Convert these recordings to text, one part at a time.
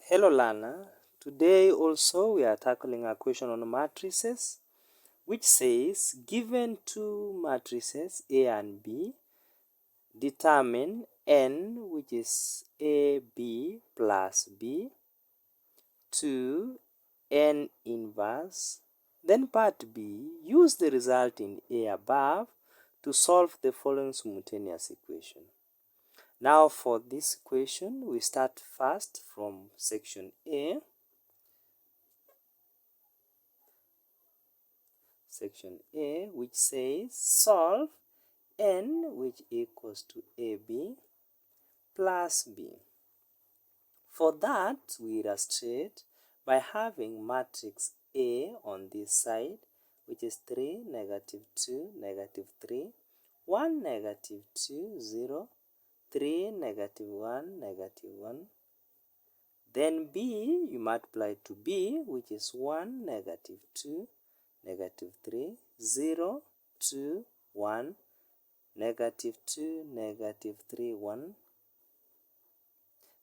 Hello learner, today also we are tackling a question on matrices which says given two matrices A and B, determine n which is AB plus B to n inverse. Then part B, use the result in A above to solve the following simultaneous equation. Now for this equation, we start first from section A. Section A, which says solve n which equals to AB plus B. For that, we illustrate by having matrix A on this side, which is 3, -2, -3, 1, -2, 0, 3, -1, -1. Then B, you multiply to B, which is 1, -2, -3, 0, 2, 1, -2, -3, 1.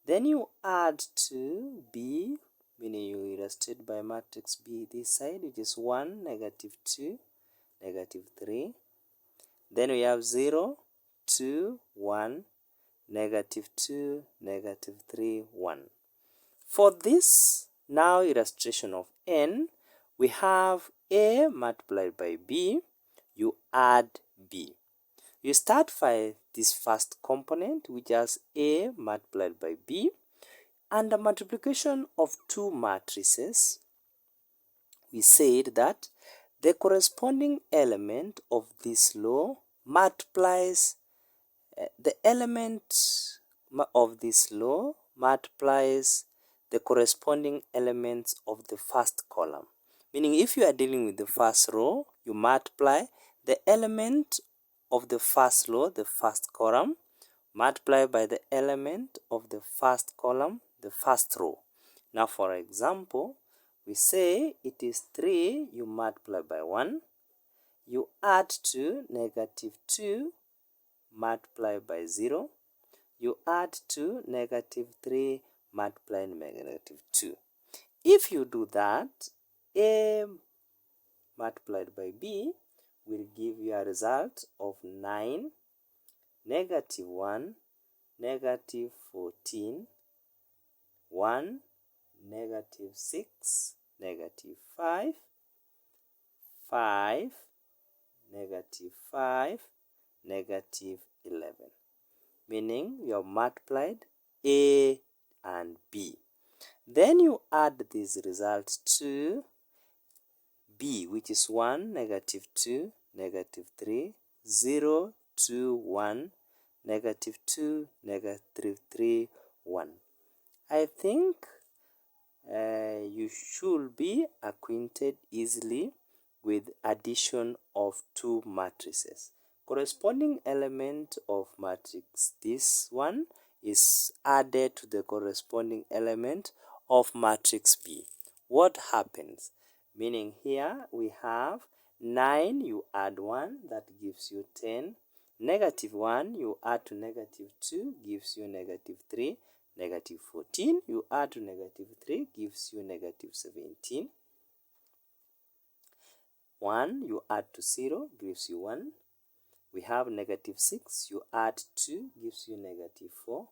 Then you add to B, meaning you illustrate by matrix B this side, which is 1, -2, -3. Then we have 0, 2, 1, -2, -3, 1. For this now illustration of n, we have A multiplied by B, you add B. You start by this first component, which has A multiplied by B, and the multiplication of two matrices. We said that the corresponding element of this law multiplies the element of this law multiplies the corresponding elements of the first column. Meaning if you are dealing with the first row, you multiply the element of the first row, the first column, multiply by the element of the first column, the first row. Now for example, we say it is 3, you multiply by 1, you add to -2, multiply by 0, you add to -3, multiply by -2. If you do that, A multiplied by B will give you a result of 9, -1, -14, 1, -6, -5, 5, -5, -11. Meaning you have multiplied A and B. Then you add this result to B, which is 1, -2, -3, 0, 2, 1, -2, -3, 1. I think you should be acquainted easily with addition of two matrices. Corresponding element of matrix, this one, is added to the corresponding element of matrix B. What happens? Meaning here we have 9, you add 1, that gives you 10. -1, you add to -2, gives you -3. -14, you add to -3, gives you -17. 1, you add to 0, gives you 1. We have -6, you add 2, gives you -4.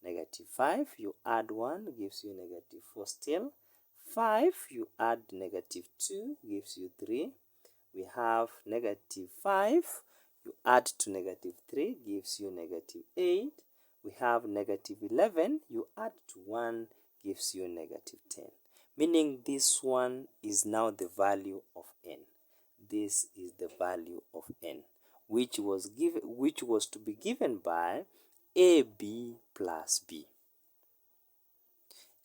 -5, you add 1, gives you -4 still. 5, you add -2, gives you 3. We have -5, you add to -3, gives you -8. We have -11, you add to 1, gives you -10. Meaning this one is now the value of n. This is the value of n, which was to be given by AB plus B.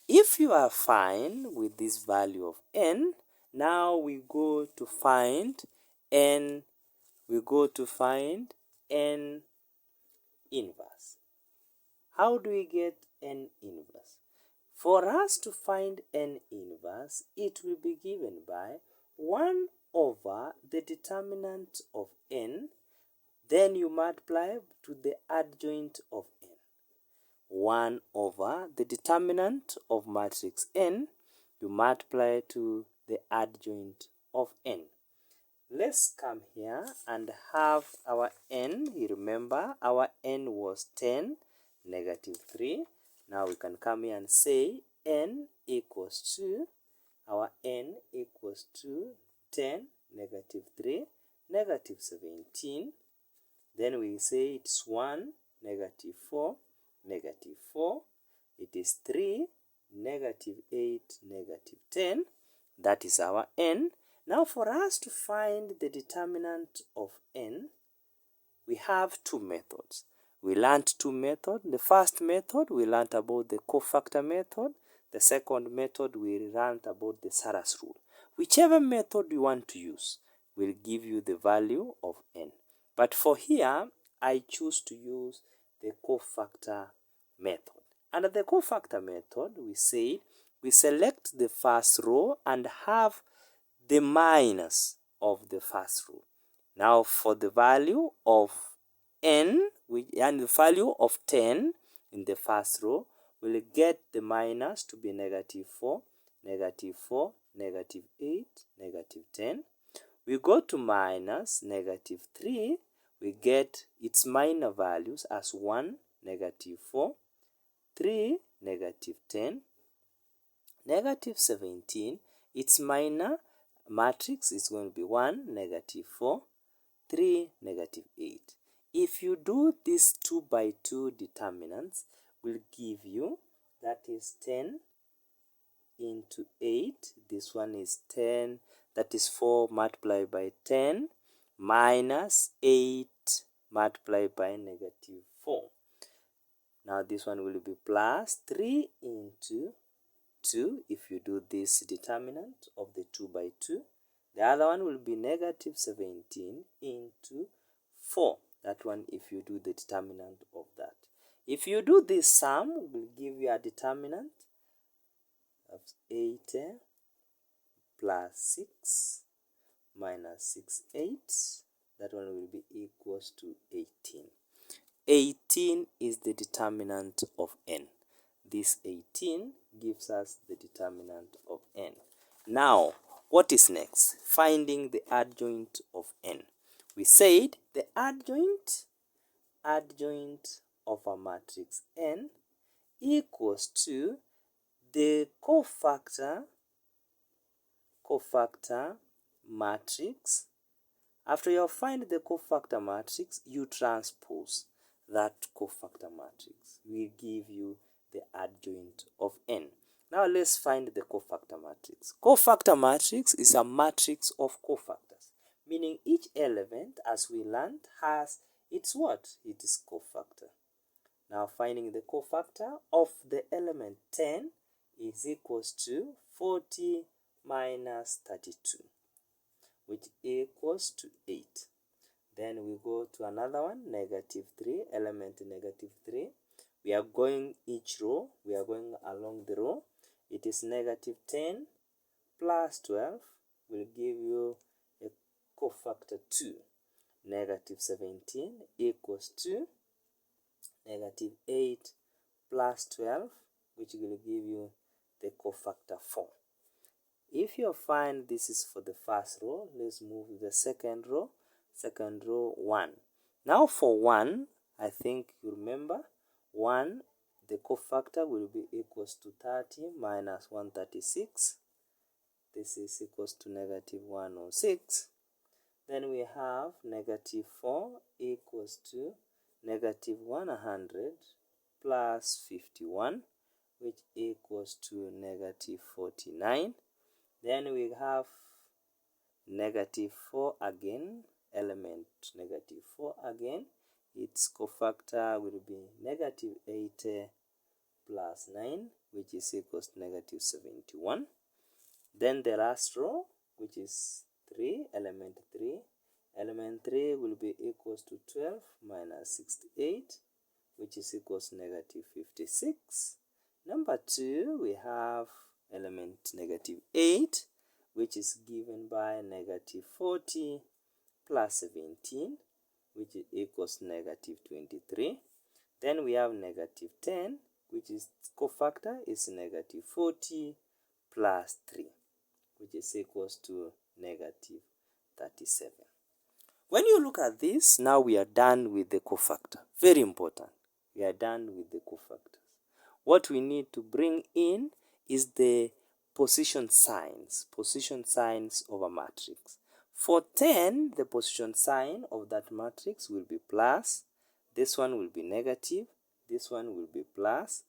If you are fine with this value of n, now we go to find n. We go to find n inverse. How do we get n inverse? For us to find n inverse, it will be given by 1 over the determinant of n, then you multiply to the adjoint of n. 1 over the determinant of matrix n, you multiply to the adjoint of n. Let's come here and have our n. You remember our n was 10, negative 3. Now we can come here and say n equals to, our n equals to 10, negative 3, negative 17. Then we say it's 1, negative 4, negative 4. It is 3, negative 8, negative 10. That is our n. Now for us to find the determinant of n, we have two methods. We learned two methods. The first method, we learned about the cofactor method. The second method, we learned about the Sarah's rule. Whichever method you want to use will give you the value of n. But for here, I choose to use the cofactor method. Under the cofactor method, we say we select the first row and have the minus of the first row. Now for the value of n, and the value of 10 in the first row, we'll get the minus to be negative 4, negative 4, negative 8, negative 10. We go to minus negative 3, we get its minor values as 1, negative 4, 3, negative 10, negative 17. Its minor matrix is going to be 1, negative 4, 3, negative 8. If you do these 2 by 2 determinants, will give you, that is 10 into 8. This one is 10, that is 4 multiplied by 10 minus 8 multiplied by negative 4. Now this one will be plus 3 into 2 if you do this determinant of the 2 by 2. The other one will be negative 17 into 4. That one if you do the determinant of that. If you do this sum, it will give you a determinant of 8 plus 6 minus 6, 8. That one will be equals to 18. 18 is the determinant of n. This 18 gives us the determinant of n. Now, what is next? Finding the adjoint of n. We said the adjoint of a matrix n equals to the cofactor matrix. After you find the cofactor matrix, you transpose that cofactor matrix. We give you the adjoint of n. Now let's find the cofactor matrix. Cofactor matrix is a matrix of cofactors, meaning each element, as we learned, has its what? It is cofactor. Now finding the cofactor of the element 10 is equals to 40 minus 32, which equals to 8. Then we go to another one, negative 3, element negative 3. We are going each row, we are going along the row. It is negative 10 plus 12 will give you a cofactor 2. Negative 17 equals to negative 8 plus 12, which will give you the cofactor 4. If you find this is for the first row, let's move to the second row. Second row, 1. Now for 1, I think you remember, 1, the cofactor will be equals to 30 minus 136. This is equals to negative 106. Then we have negative 4 equals to negative 100 plus 51, which equals to negative 49. Then we have negative 4 again, element negative 4 again. Its cofactor will be negative 8 plus 9, which is equals to negative 71. Then the last row, which is 3, element 3. Element 3 will be equals to 12 minus 68, which is equals to negative 56. Number 2, we have element negative 8, which is given by negative 40 plus 17, which equals negative 23. Then we have negative 10, which is cofactor is negative 40 plus 3, which is equals to negative 37. When you look at this, now we are done with the cofactor. Very important. We are done with the cofactors. What we need to bring in is the position signs of a matrix. For 10, the position sign of that matrix will be plus, this one will be negative, this one will be plus,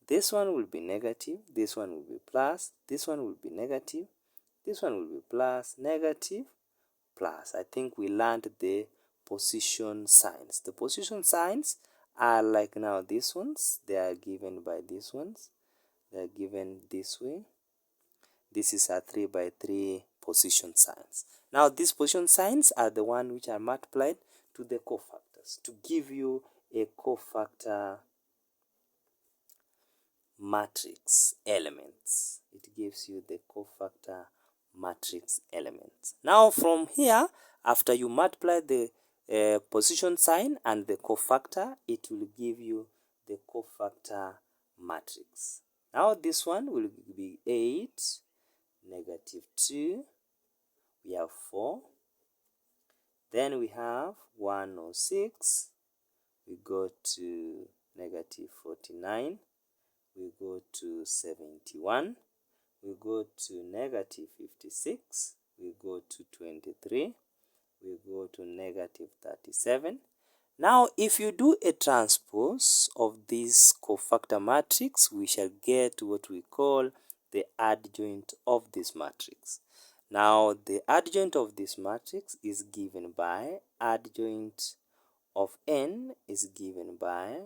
this one will be negative, this one will be plus, this one will be negative, this one will be plus, negative, plus. I think we learned the position signs. The position signs are like now these ones. They are given by these ones. They are given this way. This is a 3 by 3 position signs. Now these position signs are the one which are multiplied to the cofactors to give you a cofactor matrix elements. It gives you the cofactor matrix elements. Now from here, after you multiply the position sign and the cofactor, it will give you the cofactor matrix. Now this one will be 8, negative 2, we have 4, then we have 106, we go to negative 49, we go to 71, we go to negative 56, we go to 23, we go to negative 37. Now, if you do a transpose of this cofactor matrix, we shall get what we call the adjoint of this matrix. Now, the adjoint of this matrix is given by adjoint of n is given by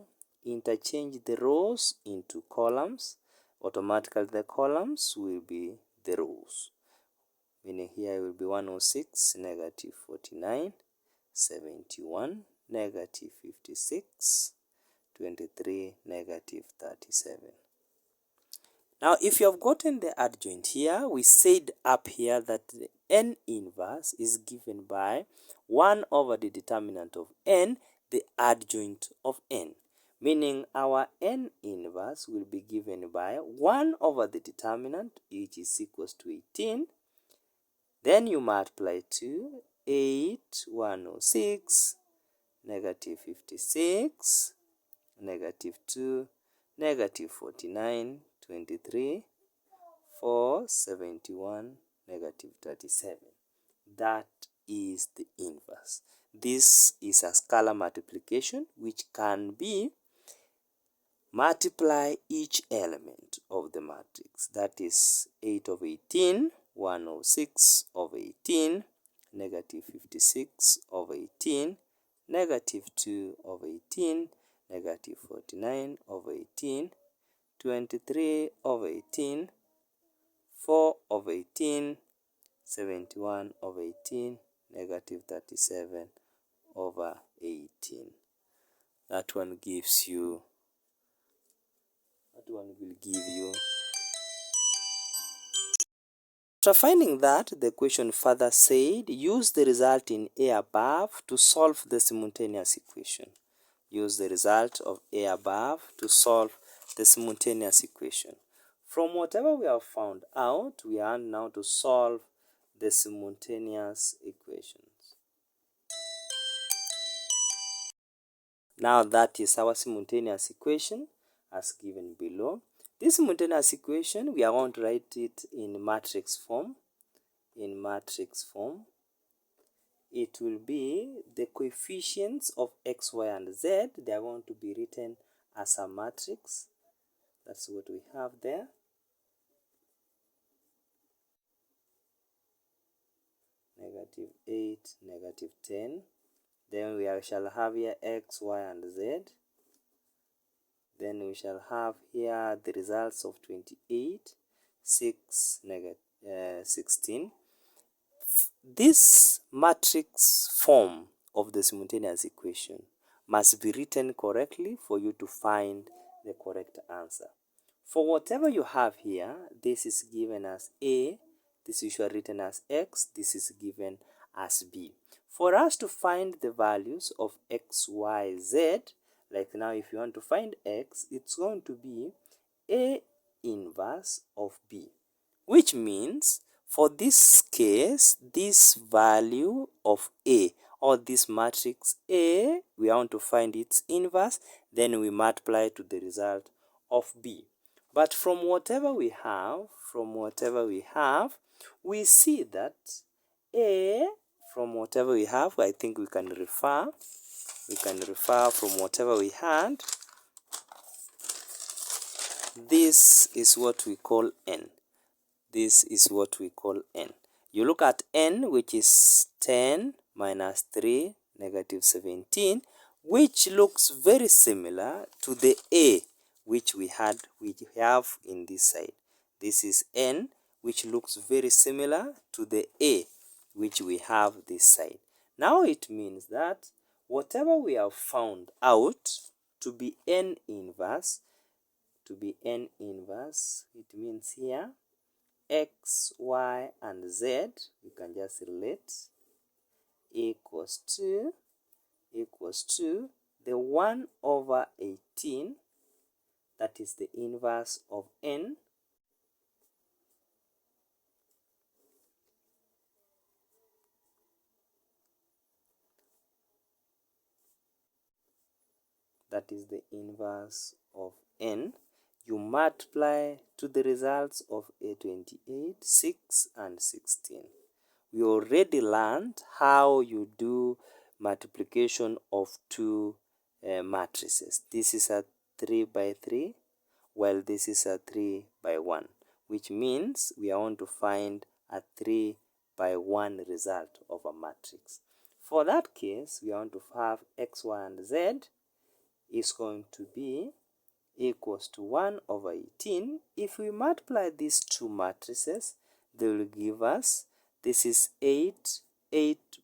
interchange the rows into columns. Automatically the columns will be the rows. Meaning here will be 106, negative 49, 71, negative 56, 23, negative 37. Now, if you have gotten the adjoint here, we said up here that the n inverse is given by 1 over the determinant of n, the adjoint of n. Meaning our n inverse will be given by 1 over the determinant, which is equals to 18. Then you multiply 2, 8, 106, negative 56, negative 2, negative 49, 23, 4, 71, negative 37. That is the inverse. This is a scalar multiplication which can be multiply each element of the matrix. That is 8 over 18, 106 over 18, negative 56 over 18, negative 2 over 18, negative 49 over 18, 23 over 18, 4 over 18, 71 over 18, negative 37 over 18. That one gives you, that one will give you. After finding that, the question further said, use the result in A above to solve the simultaneous equation. Use the result of A above to solve the simultaneous equation. From whatever we have found out, we are now to solve the simultaneous equations. Now that is our simultaneous equation as given below. This simultaneous equation, we are going to write it in matrix form. In matrix form, it will be the coefficients of x, y, and z. They are going to be written as a matrix. That's what we have there. Negative 8, negative 10. Then we shall have here x, y, and z. Then we shall have here the results of 28, 6, negative 16. This matrix form of the simultaneous equation must be written correctly for you to find the correct answer. For whatever you have here, this is given as A, this is usually written as X, this is given as B. For us to find the values of X, Y, Z, Like now, if you want to find x, it's going to be A inverse of B, which means for this case, this value of A, or this matrix A, we want to find its inverse, then we multiply to the result of B. But from whatever we have, we see that A, from whatever we have, I think we can refer from whatever we had. This is what we call n. This is what we call n. You look at n, which is 10 minus 3, negative 17, which looks very similar to the A which we have in this side. This is n, which looks very similar to the A which we have this side. Now it means that whatever we have found out to be n inverse, it means here x, y, and z, you can just relate, equals to the 1 over 18, that is the inverse of n, that is the inverse of n. You multiply to the results of A28, 6, and 16. We already learned how you do multiplication of two matrices. This is a 3 by 3, while this is a 3 by 1, which means we want to find a 3 by 1 result of a matrix. For that case, we want to have x, y, and z is going to be equals to 1 over 18. If we multiply these two matrices, they will give us, this is 8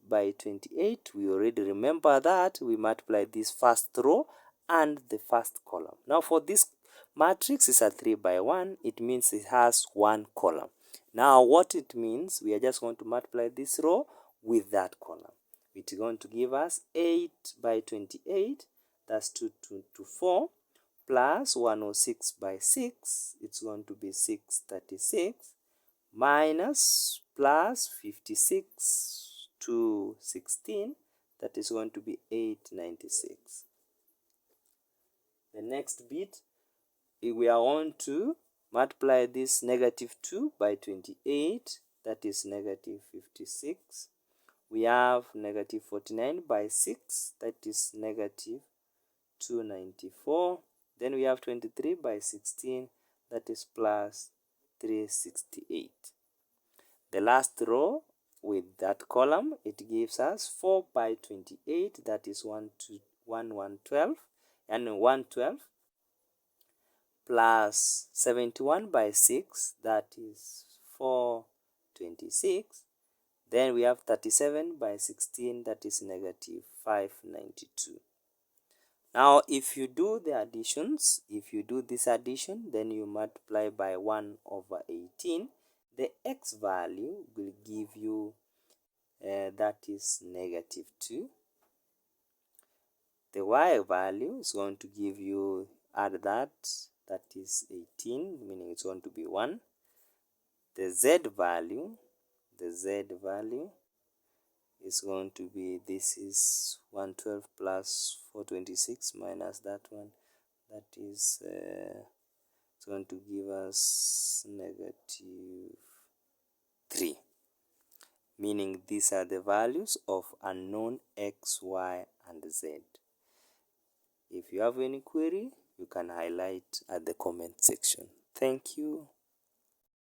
by 28. We already remember that we multiply this first row and the first column. Now for this matrix is a 3 by 1, it means it has one column. Now what it means, we are just going to multiply this row with that column. It's going to give us 8 by 28, that's 224, plus 106 by 6, it's going to be 636, minus plus 56 to 16, that is going to be 896. The next bit, we are going to multiply this negative 2 by 28, that is negative 56. We have negative 49 by 6, that is negative 294. Then we have 23 by 16, that is plus 368. The last row with that column, it gives us 4 by 28, that is 112, and 112, plus 71 by 6, that is 426. Then we have 37 by 16, that is negative 592. Now, if you do the additions, if you do this addition, then you multiply by 1 over 18, the x value will give you, that is negative 2. The y value is going to give you, add that is 18, meaning it's going to be 1. The z value is going to be, this is 112 plus 426 minus that one, that is it's going to give us negative 3, meaning these are the values of unknown x, y, and z. If you have any query, you can highlight at the comment section. Thank you.